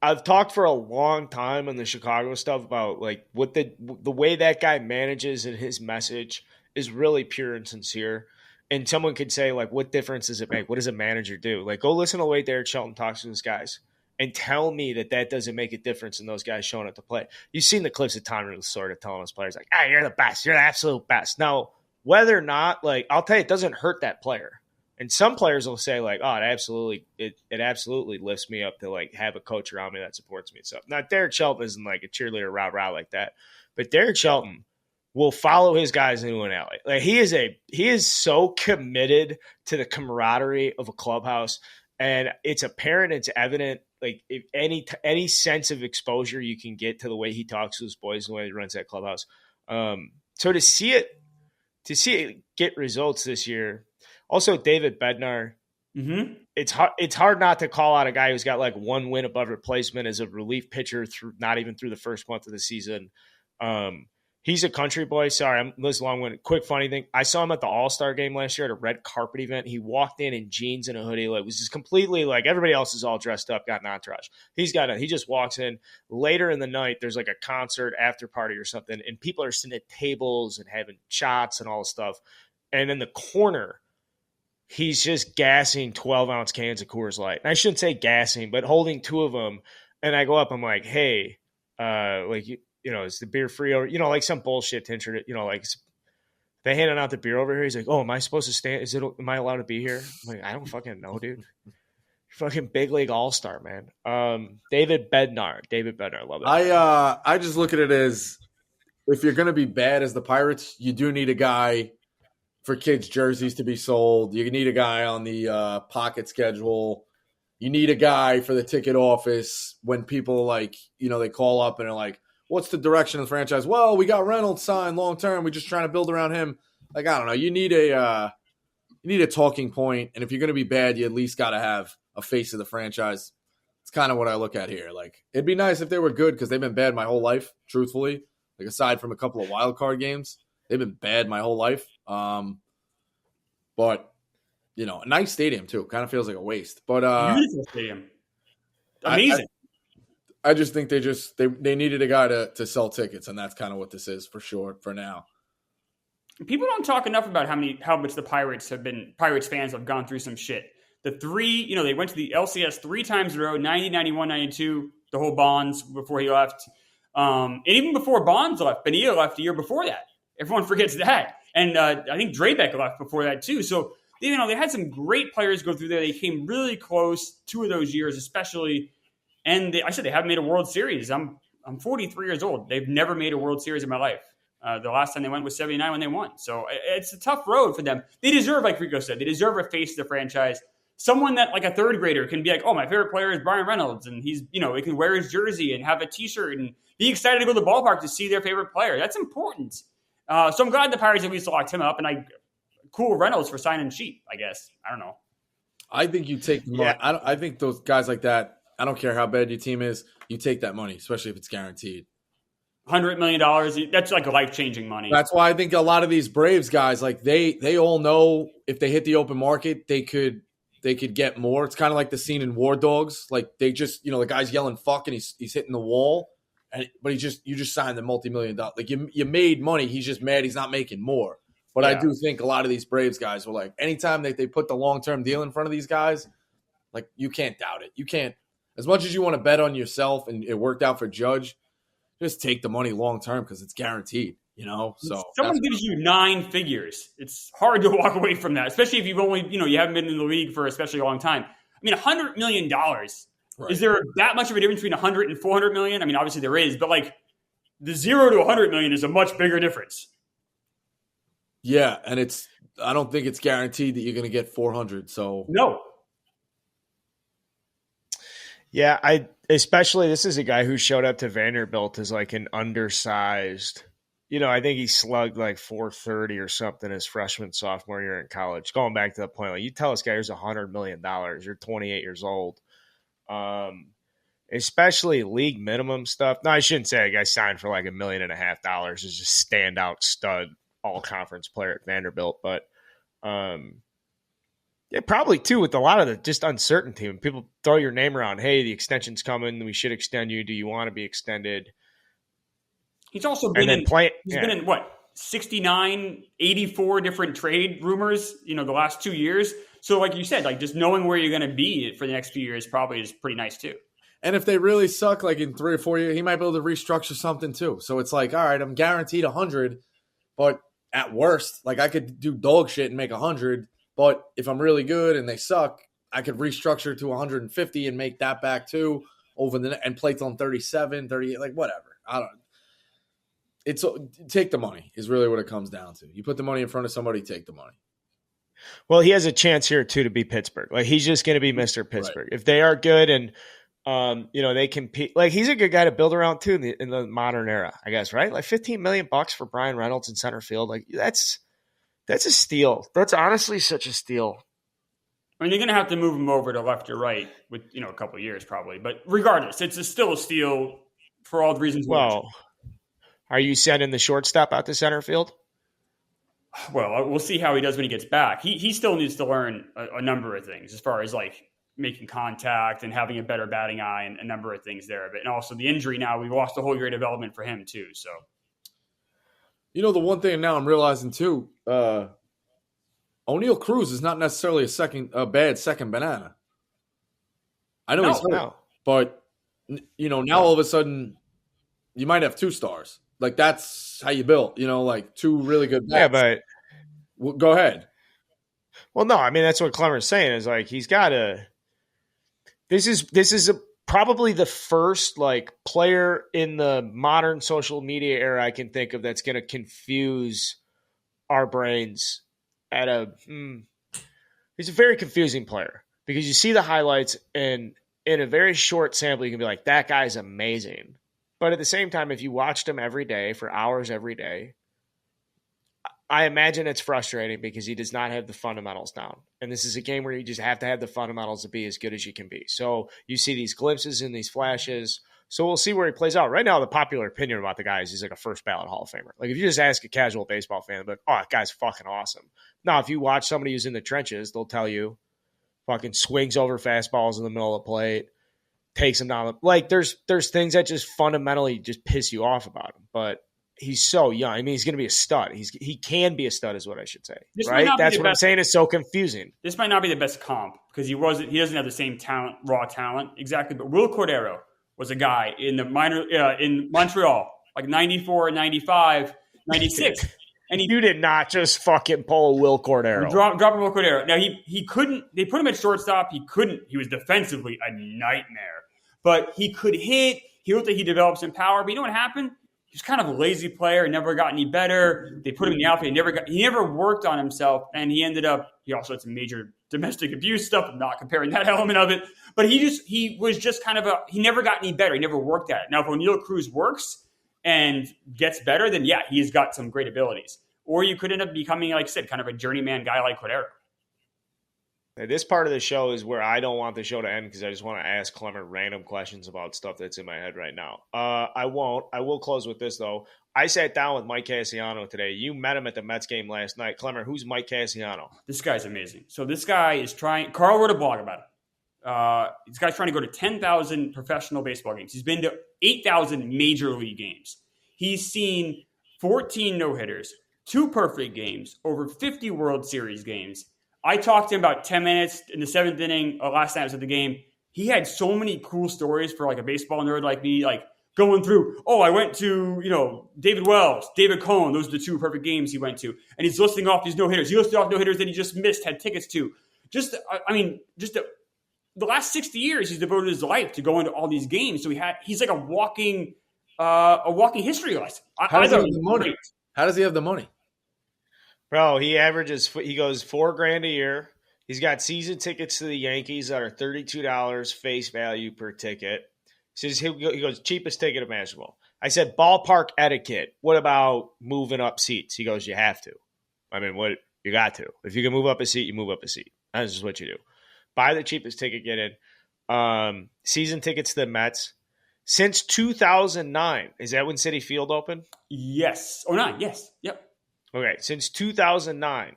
I've talked for a long time on the Chicago stuff about like what the way that guy manages and his message is really pure and sincere. And someone could say, like, what difference does it make? What does a manager do? Like, go listen to the way Derek Shelton talks to his guys and tell me that doesn't make a difference in those guys showing up to play. You've seen the clips of Tom sort of telling his players, like, you're the best. You're the absolute best. Now, whether or not, like, I'll tell you, it doesn't hurt that player. And some players will say, like, oh, it absolutely lifts me up to, like, have a coach around me that supports me and stuff. Now, Derek Shelton isn't, like, a cheerleader rah-rah like that. But Derek Shelton will follow his guys into an alley. Like, he is so committed to the camaraderie of a clubhouse. And it's apparent, it's evident, like, if any sense of exposure you can get to the way he talks to his boys, the way he runs that clubhouse. So to see it get results this year. Also, David Bednar. Mm-hmm. It's hard not to call out a guy who's got like one win above replacement as a relief pitcher through not even through the first month of the season. He's a country boy. Sorry, I'm this long-winded. Quick funny thing. I saw him at the All-Star game last year at a red carpet event. He walked in jeans and a hoodie. Like, was just completely like everybody else is all dressed up, got an entourage. He just walks in later in the night. There's like a concert after party or something, and people are sitting at tables and having shots and all this stuff. And in the corner, he's just gassing 12-ounce cans of Coors Light. And I shouldn't say gassing, but holding two of them. And I go up, I'm like, hey, is the beer free over? Like some bullshit to intro, like they handing out the beer over here. He's like, oh, am I supposed to stand? Am I allowed to be here? I'm like, I don't fucking know, dude. Fucking big league all-star, man. David Bednar. I love it. I just look at it as if you're going to be bad as the Pirates, you do need a guy for kids' jerseys to be sold. You need a guy on the pocket schedule. You need a guy for the ticket office when people they call up and are like, what's the direction of the franchise? Well, we got Reynolds signed long-term. We're just trying to build around him. Like, I don't know. You need a talking point. And if you're going to be bad, you at least got to have a face of the franchise. It's kind of what I look at here. Like, it'd be nice if they were good because they've been bad my whole life, truthfully. Like, aside from a couple of wild card games, they've been bad my whole life. But a nice stadium too. Kind of feels like a waste. But beautiful stadium, amazing. I just think they needed a guy to sell tickets, and that's kind of what this is for sure for now. People don't talk enough about how much the Pirates fans have gone through some shit. The three, they went to the LCS 3 times in a row, 90, 91, 92, the whole Bonds before he left. And even before Bonds left, Bonilla left a year before that. Everyone forgets that. And I think Drabek left before that too. So, they had some great players go through there. They came really close 2 of those years, especially. And I said they haven't made a World Series. I'm 43 years old. They've never made a World Series in my life. The last time they went was 79 when they won. So it's a tough road for them. They deserve, like Rico said, they deserve a face of the franchise. Someone that like a third grader can be like, oh, my favorite player is Brian Reynolds. And he's, he can wear his jersey and have a t-shirt and be excited to go to the ballpark to see their favorite player. That's important. So I'm glad the Pirates at least locked him up. And cool Reynolds for signing cheap, I guess. I don't know. I think you take the money. I think those guys like that, I don't care how bad your team is, you take that money, especially if it's guaranteed. $100 million, that's like life-changing money. That's why I think a lot of these Braves guys, like they all know if they hit the open market, they could get more. It's kind of like the scene in War Dogs. Like they just, the guy's yelling fuck and he's hitting the wall, but you just signed the multi-million-dollar. Like you made money. He's just mad he's not making more. But I do think a lot of these Braves guys were like, anytime they put the long-term deal in front of these guys, like you can't doubt it. You can't, as much as you want to bet on yourself and it worked out for Judge, just take the money long-term because it's guaranteed, So someone gives you 9 figures. It's hard to walk away from that, especially if you've only, you haven't been in the league for especially a long time. I mean, $100 million. Right. Is there that much of a difference between 100 and 400 million? I mean, obviously there is, but like the 0 to 100 million is a much bigger difference. Yeah, and I don't think it's guaranteed that you're going to get 400. So no. Yeah, especially this is a guy who showed up to Vanderbilt as like an undersized. I think he slugged like 430 or something his freshman, sophomore year in college. Going back to the point, like you tell this guy here's $100 million. You're 28 years old. Especially league minimum stuff. No, I shouldn't say a guy signed for like $1.5 million is just standout stud all conference player at Vanderbilt. But yeah, probably too with a lot of the just uncertainty when people throw your name around. Hey, the extension's coming. We should extend you. Do you want to be extended? He's also been been in what 69, 84 different trade rumors. The last 2 years. So, like you said, like just knowing where you're going to be for the next few years probably is pretty nice too. And if they really suck, like in 3 or 4 years, he might be able to restructure something too. So it's like, all right, I'm guaranteed 100, but at worst, like I could do dog shit and make 100. But if I'm really good and they suck, I could restructure to 150 and make that back too and play till I'm 37, 38, like whatever. I don't. It's take the money is really what it comes down to. You put the money in front of somebody, take the money. Well, he has a chance here too to be Pittsburgh. Like he's just going to be Mr. Pittsburgh if they are good and they compete. Like he's a good guy to build around too in the modern era, I guess. Right? Like $15 million for Brian Reynolds in center field. Like that's a steal. That's honestly such a steal. I mean, they're going to have to move him over to left or right with a couple of years probably. But regardless, it's still a steal for all the reasons. Well, are you sending the shortstop out to center field? Well, we'll see how he does when he gets back. He still needs to learn a number of things as far as like making contact and having a better batting eye and a number of things there. But and also the injury now, we've lost a whole year of development for him too. So, the one thing now I'm realizing too, O'Neal Cruz is not necessarily a bad second banana. I know he's hurt, but now all of a sudden you might have 2 stars. Like that's how you build, like 2 really good bats. Yeah, but go ahead. Well, no, I mean that's what Clemmer's saying is like he's got to. This is probably the first like player in the modern social media era I can think of that's going to confuse our brains at he's a very confusing player because you see the highlights and in a very short sample you can be like that guy's amazing. But at the same time, if you watched him every day for hours every day, I imagine it's frustrating because he does not have the fundamentals down. And this is a game where you just have to have the fundamentals to be as good as you can be. So you see these glimpses and these flashes. So we'll see where he plays out. Right now, the popular opinion about the guy is he's like a first ballot Hall of Famer. Like if you just ask a casual baseball fan, but that guy's fucking awesome. Now, if you watch somebody who's in the trenches, they'll tell you fucking swings over fastballs in the middle of the plate. takes him down. Like there's things that just fundamentally just piss you off about him, but he's so young. I mean, he's going to be a stud. He can be a stud, is what I should say. Right? That's what I'm saying. Is so confusing. This might not be the best comp because he doesn't have the same talent, raw talent exactly. But Will Cordero was a guy in the minor in Montreal, like 94, 95, 96. And you did not just fucking pull Will Cordero. Drop Will Cordero. Now he couldn't. They put him at shortstop. He couldn't. He was defensively a nightmare, but he could hit. He looked like he developed some power. But you know what happened? He was kind of a lazy player. Never got any better. They put him in the outfield. He never worked on himself, and he ended up. He also had some major domestic abuse stuff. I'm not comparing that element of it, but he was just kind of he never got any better. He never worked at it. Now, if O'Neal Cruz works and gets better, then yeah, he's got some great abilities. Or you could end up becoming, like I said, kind of a journeyman guy like Cordero. This part of the show is where I don't want the show to end because I just want to ask Clement random questions about stuff that's in my head right now. I won't. I will close with this, though. I sat down with Mike Cassiano today. You met him at the Mets game last night. Clement, who's Mike Cassiano? This guy's amazing. So this guy is trying – Carl wrote a blog about it. This guy's trying to go to 10,000 professional baseball games. He's been to 8,000 major league games. He's seen 14 no-hitters, 2 perfect games, over 50 World Series games. I talked to him about 10 minutes in the 7th inning. Last time I was at the game. He had so many cool stories for like a baseball nerd like me, like going through, I went to, David Wells, David Cohn. Those are the 2 perfect games he went to. And he's listing off these no-hitters. He listed off no-hitters that he just missed, had tickets to. The last 60 years, he's devoted his life to going to all these games. So he's like a walking history lesson. How does he have the money? How does he have the money? Bro, he goes $4,000 a year. He's got season tickets to the Yankees that are $32 face value per ticket. He goes, cheapest ticket imaginable. I said, ballpark etiquette. What about moving up seats? He goes, you have to. I mean, what you got to. If you can move up a seat, you move up a seat. That's just what you do. Buy the cheapest ticket, get in. Season tickets to the Mets. Since 2009, is that when Citi Field opened? Yes. 09, yes. Yep. Okay, since 2009,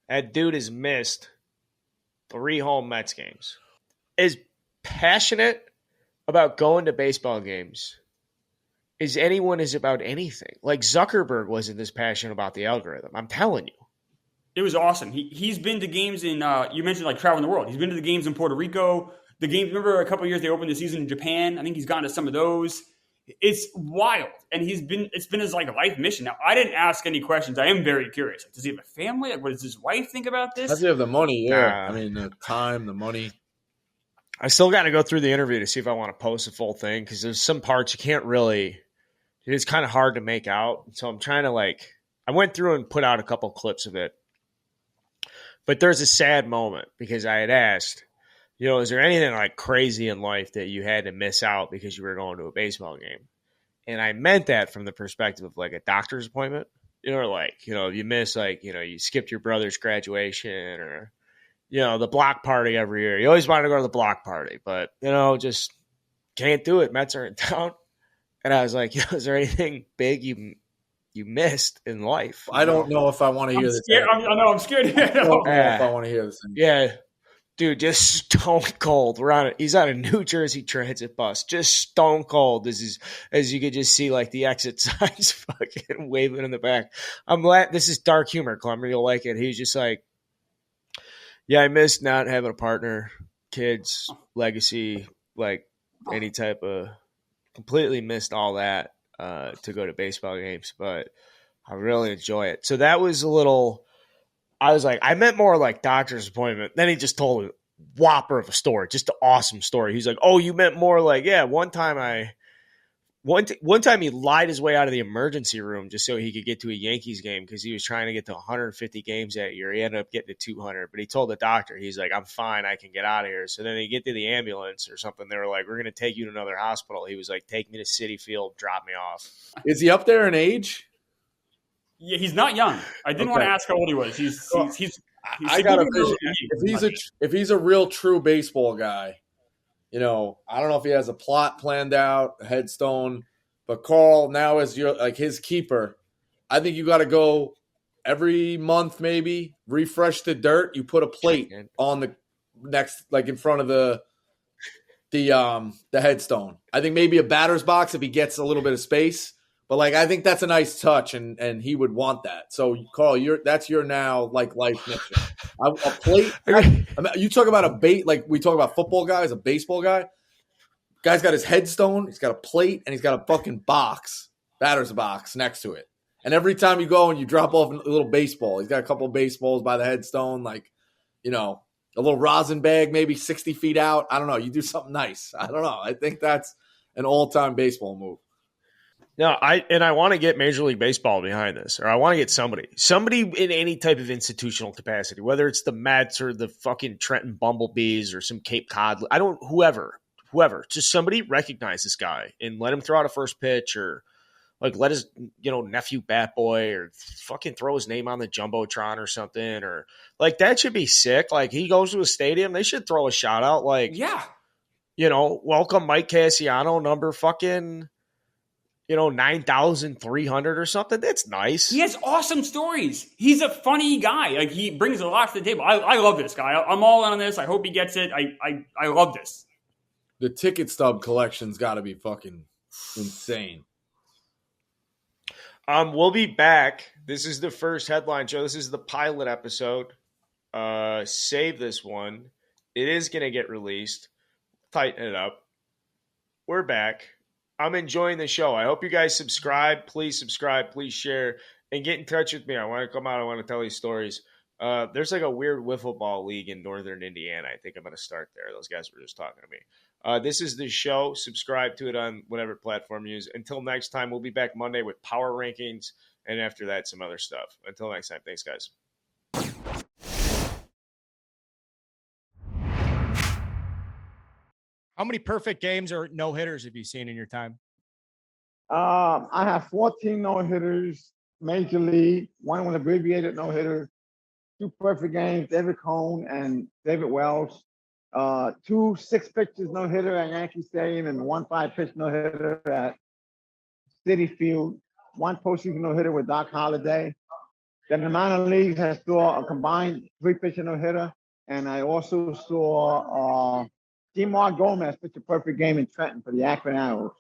that dude has missed 3 home Mets games. Is passionate about going to baseball games as anyone is about anything. Like Zuckerberg wasn't this passionate about the algorithm. I'm telling you. It was awesome. He's been to games in, you mentioned like traveling the world. He's been to the games in Puerto Rico. The games, remember a couple of years they opened the season in Japan? I think he's gone to some of those. It's wild. And it's been his like life mission. Now, I didn't ask any questions. I am very curious. Like, does he have a family? Like, what does his wife think about this? Does he have the money? Yeah. I mean, the time, the money. I still got to go through the interview to see if I want to post the full thing because there's some parts you can't really – it's kind of hard to make out. So I'm trying to I went through and put out a couple clips of it. But there's a sad moment because I had asked, is there anything like crazy in life that you had to miss out because you were going to a baseball game? And I meant that from the perspective of like a doctor's appointment, you miss you skipped your brother's graduation or, the block party every year. You always wanted to go to the block party, but, just can't do it. Mets are in town. And I was like, is there anything big you missed in life? I don't know if I want to hear this. I'm scared. I don't know if I want to hear this. Yeah. Dude, just stone cold. He's on a New Jersey Transit bus. Just stone cold. This is, as you could just see, like the exit signs fucking waving in the back. I'm glad this is dark humor, Clemmer. You'll like it. He was just like, yeah, I missed not having a partner, kids, legacy, like any type of, completely missed all that to go to baseball games, but I really enjoy it. So that was a little. I was like, I meant more like doctor's appointment. Then he just told a whopper of a story, just an awesome story. He's like, oh, you meant more like, yeah, one time he lied his way out of the emergency room just so he could get to a Yankees game because he was trying to get to 150 games that year. He ended up getting to 200, but he told the doctor, he's like, I'm fine, I can get out of here. So then they get to the ambulance or something. They were like, we're going to take you to another hospital. He was like, take me to Citi Field, drop me off. Is he up there in age? Yeah, he's not young. I didn't want to ask how old he was. He's I got a vision. If he's a real true baseball guy, I don't know if he has a plot planned out, a headstone, but Carl now as his keeper, I think you got to go every month, maybe refresh the dirt. You put a plate on the next, like in front of the the headstone. I think maybe a batter's box if he gets a little bit of space. But like I think that's a nice touch, and he would want that. So Carl, that's your now like life mission. A plate. You talk about a bait like we talk about football guys, a baseball guy. Guy's got his headstone, he's got a plate, and he's got a fucking box, batter's box next to it. And every time you go and you drop off a little baseball, he's got a couple of baseballs by the headstone, like, you know, a little rosin bag, maybe 60 feet out. I don't know. You do something nice. I don't know. I think that's an all-time baseball move. No, I want to get Major League Baseball behind this, or I want to get somebody in any type of institutional capacity, whether it's the Mets or the fucking Trenton Bumblebees or some Cape Cod. Whoever, just somebody recognize this guy and let him throw out a first pitch, or like let his nephew Bat Boy or fucking throw his name on the Jumbotron or something, or like that should be sick. Like he goes to a stadium, they should throw a shout out like, yeah, welcome Mike Cassiano, number fucking 9,300 or something. That's nice. He has awesome stories. He's a funny guy. Like he brings a lot to the table. I love this guy. I'm all in on this. I hope he gets it. I love this. The ticket stub collection's got to be fucking insane. We'll be back. This is the first headline show. This is the pilot episode. Save this one. It is going to get released. Tighten it up. We're back. I'm enjoying the show. I hope you guys subscribe. Please subscribe. Please share. And get in touch with me. I want to come out. I want to tell you stories. There's like a weird wiffle ball league in northern Indiana. I think I'm going to start there. Those guys were just talking to me. This is the show. Subscribe to it on whatever platform you use. Until next time, we'll be back Monday with power rankings, and after that, some other stuff. Until next time, thanks, guys. How many perfect games or no-hitters have you seen in your time? I have 14 no-hitters, Major League, one with abbreviated no-hitter, 2 perfect games, David Cone and David Wells. 2 6-pitches no-hitter at Yankee Stadium and 1 5-pitch no-hitter at Citi Field. 1 postseason no-hitter with Doc Holliday. Then the minor leagues has saw a combined 3-pitcher no-hitter, and I also saw Mark Gomez pitch a perfect game in Trenton for the Akron Arrows.